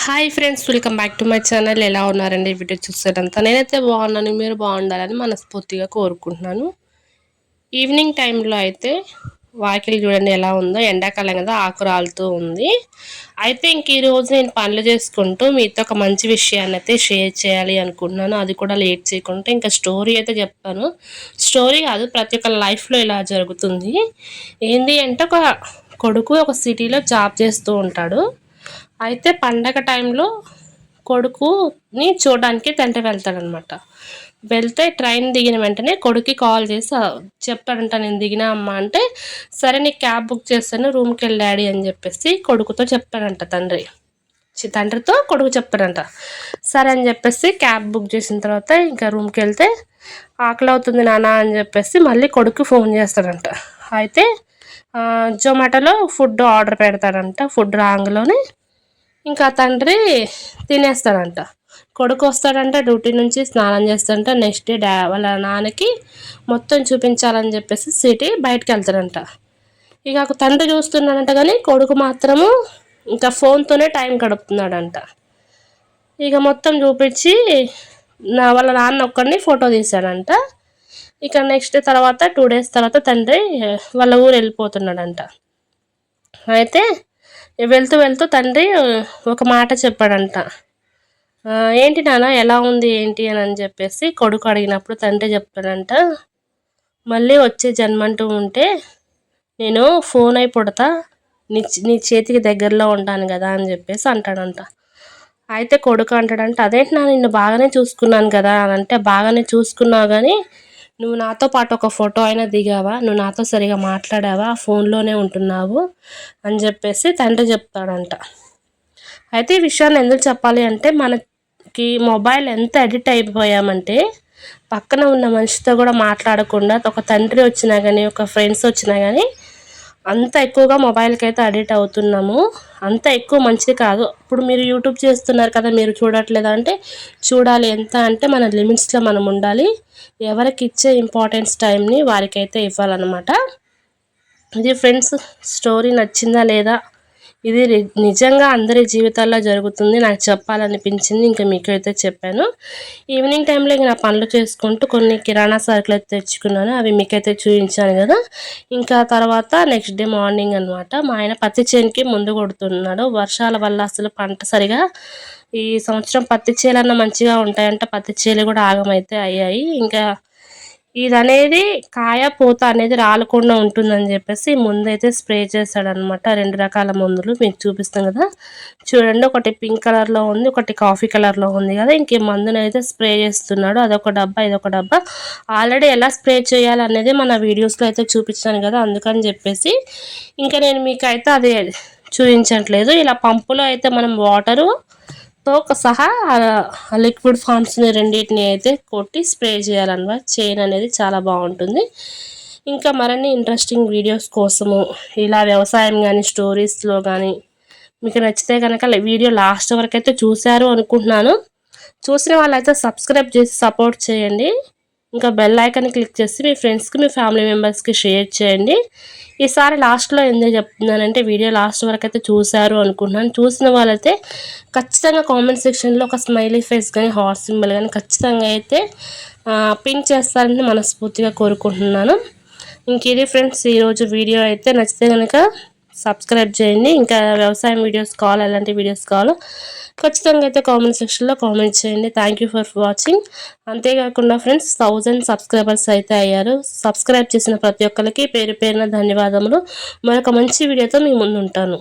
Hi friends, welcome back to my channel. ఎలా ఉన్నారండి? Video చూసేటంతా నేనైతే బాగున్నాను. మీరు బాగుండాలని మనస్ఫూర్తిగా కోరుకుంటున్నాను. ఈవినింగ్ టైంలో అయితే వాకిలి చూడండి ఎలా ఉందో. ఎండాకాలం కదా, ఆకు రాలుతూ ఉంది. అయితే ఇంక ఈరోజు నేను పనులు చేసుకుంటూ మీతో ఒక మంచి విషయాన్ని అయితే షేర్ చేయాలి అనుకుంటున్నాను. అది కూడా లేట్ చేయకుండా ఇంకా స్టోరీ అయితే చెప్తాను. స్టోరీ కాదు, ప్రతి ఒక్క లైఫ్లో ఇలా జరుగుతుంది. ఏంటి అంటే, ఒక కొడుకు ఒక సిటీలో జాబ్ చేస్తూ ఉంటాడు. అయితే పండగ టైంలో కొడుకుని చూడడానికి తండ్రి వెళ్తాడనమాట. వెళ్తే ట్రైన్ దిగిన వెంటనే కొడుక్కి కాల్ చేసి చెప్తాడంట, నేను దిగినా అమ్మ అంటే, సరే నీకు క్యాబ్ బుక్ చేస్తాను, రూమ్కి వెళ్ళి డాడీ అని చెప్పేసి కొడుకుతో చెప్తాడంట తండ్రితో కొడుకు చెప్తాడంట. సరే అని చెప్పేసి క్యాబ్ బుక్ చేసిన తర్వాత ఇంకా రూమ్కి వెళ్తే, ఆకలి అవుతుంది నాన్న అని చెప్పేసి మళ్ళీ కొడుకు ఫోన్ చేస్తాడంట. అయితే జొమాటోలో ఫుడ్ ఆర్డర్ పెడతాడంట. ఫుడ్ రాంగ్లోనే ఇంకా తండ్రి తినేస్తాడంట. కొడుకు వస్తాడంట డ్యూటీ నుంచి, స్నానం చేస్తాడంట. నెక్స్ట్ డే వాళ్ళ నాన్నకి మొత్తం చూపించాలని చెప్పేసి సిటీ బయటకు వెళ్తాడంట. ఇక తండ్రి చూస్తున్నాడంట, కానీ కొడుకు మాత్రము ఇంకా ఫోన్తోనే టైం గడుపుతున్నాడంట. ఇక మొత్తం చూపించి వాళ్ళ నాన్న ఒక్కడిని ఫోటో తీశాడంట. ఇక నెక్స్ట్ తర్వాత 2 days తర్వాత తండ్రి వాళ్ళ ఊరు వెళ్ళిపోతున్నాడంట. అయితే వెళ్తూ వెళ్తూ తండ్రి ఒక మాట చెప్పాడంట. ఏంటి నాన్న ఎలా ఉంది ఏంటి అని చెప్పేసి కొడుకు అడిగినప్పుడు తండ్రి చెప్తాడంట, మళ్ళీ వచ్చే జన్మంటూ ఉంటే నేను ఫోన్ అయి పుడతా, నీ చేతికి దగ్గరలో ఉంటాను కదా అని చెప్పేసి అంటాడంట. అయితే కొడుకు అంటాడంట, అదేంటి నా నిన్ను బాగానే చూసుకున్నాను కదా అని అంటే, బాగానే చూసుకున్నావు కానీ నువ్వు నాతో పాటు ఒక ఫోటో అయినా దిగావా, నువ్వు నాతో సరిగా మాట్లాడావా, ఫోన్లోనే ఉంటున్నావు అని చెప్పేసి తండ్రి చెప్తాడంట. అయితే ఈ విషయాన్ని ఎందుకు చెప్పాలి అంటే, మనకి మొబైల్ ఎంత అడిక్ట్ అయిపోయామంటే పక్కన ఉన్న మనిషితో కూడా మాట్లాడకుండా, ఒక తండ్రి వచ్చినా కానీ ఒక ఫ్రెండ్స్ వచ్చినా కానీ అంత ఎక్కువగా మొబైల్కి అయితే అడిక్ట్ అవుతున్నాము. అంత ఎక్కువ మంచిది కాదు. ఇప్పుడు మీరు యూట్యూబ్ చేస్తున్నారు కదా, మీరు చూడట్లేదా అంటే చూడాలి. ఎంత అంటే మన లిమిట్స్లో మనం ఉండాలి. ఎవరికి ఇచ్చే ఇంపార్టెన్స్ టైంని వారికైతే ఇవ్వాలన్నమాట. ఇది ఫ్రెండ్స్, స్టోరీ నచ్చిందా లేదా, ఇది నిజంగా అందరి జీవితాల్లో జరుగుతుంది, నాకు చెప్పాలనిపించింది, ఇంకా మీకు అయితే చెప్పాను. ఈవినింగ్ టైంలో ఇంకా నా పనులు చేసుకుంటూ కొన్ని కిరాణా సరుకులు అయితే తెచ్చుకున్నాను, అవి మీకైతే చూపించాను కదా. ఇంకా తర్వాత నెక్స్ట్ డే మార్నింగ్ అనమాట, మా ఆయన పత్తి చేనుకి ముందు కొడుతున్నాడు. వర్షాల వల్ల అసలు పంట సరిగా ఈ సంవత్సరం పత్తి చేలన్నా మంచిగా ఉంటాయంట, పత్తి చేలు కూడా ఆగమైతే అయ్యాయి. ఇంకా ఇదనేది కాయ పూత అనేది రాలకుండా ఉంటుందని చెప్పేసి ముందైతే స్ప్రే చేశాడనమాట. 2 రకాల మందులు మీకు చూపిస్తాం కదా, చూడండి. ఒకటి పింక్ కలర్లో ఉంది, ఒకటి కాఫీ కలర్లో ఉంది కదా. ఇంక మందునైతే స్ప్రే చేస్తున్నాడు. అదొక డబ్బా, ఇదొక డబ్బా. ఆల్రెడీ ఎలా స్ప్రే చేయాలనేది మన వీడియోస్లో అయితే చూపించాను కదా, అందుకని చెప్పేసి ఇంకా నేను మీకైతే అది చూపించట్లేదు. ఇలా పంపులో అయితే మనం వాటరు సహా లిక్విడ్ ఫామ్స్ని రెండింటిని అయితే కొట్టి స్ప్రే చేయాలన్నమాట. చైన్ అనేది చాలా బాగుంటుంది. ఇంకా మరిన్ని ఇంట్రెస్టింగ్ వీడియోస్ కోసము ఇలా వ్యవసాయం కానీ స్టోరీస్లో కానీ మీకు నచ్చితే కనుక వీడియో లాస్ట్ వరకు అయితే చూశారు అనుకుంటున్నాను. చూసిన వాళ్ళైతే సబ్స్క్రైబ్ చేసి సపోర్ట్ చేయండి. ఇంకా బెల్ ఐకాన్ని క్లిక్ చేసి మీ ఫ్రెండ్స్కి, మీ ఫ్యామిలీ మెంబర్స్కి షేర్ చేయండి. ఈసారి లాస్ట్లో ఎందుకు చెప్తున్నానంటే, వీడియో లాస్ట్ వరకు అయితే చూశారు అనుకుంటున్నాను. చూసిన వాళ్ళైతే ఖచ్చితంగా కామెంట్ సెక్షన్లో ఒక స్మైలీ ఫేస్ కానీ హార్ట్ సింబల్ కానీ ఖచ్చితంగా అయితే పిన్ చేస్తారని మనస్ఫూర్తిగా కోరుకుంటున్నాను. ఇంక ఇది ఫ్రెండ్స్ ఈరోజు వీడియో అయితే. నచ్చితే కనుక సబ్స్క్రైబ్ చేయండి. ఇంకా వ్యవసాయం వీడియోస్ కావాలి, ఎలాంటి వీడియోస్ కావాలో ఖచ్చితంగా అయితే కామెంట్ సెక్షన్లో కామెంట్ చేయండి. Thank you for watching. అంతేకాకుండా ఫ్రెండ్స్ 1000 సబ్స్క్రైబర్స్ అయితే అయ్యారు. సబ్స్క్రైబ్ చేసిన ప్రతి ఒక్కరికి పేరు పేరున ధన్యవాదములు. మరొక మంచి వీడియోతో మీ ముందు ఉంటాను.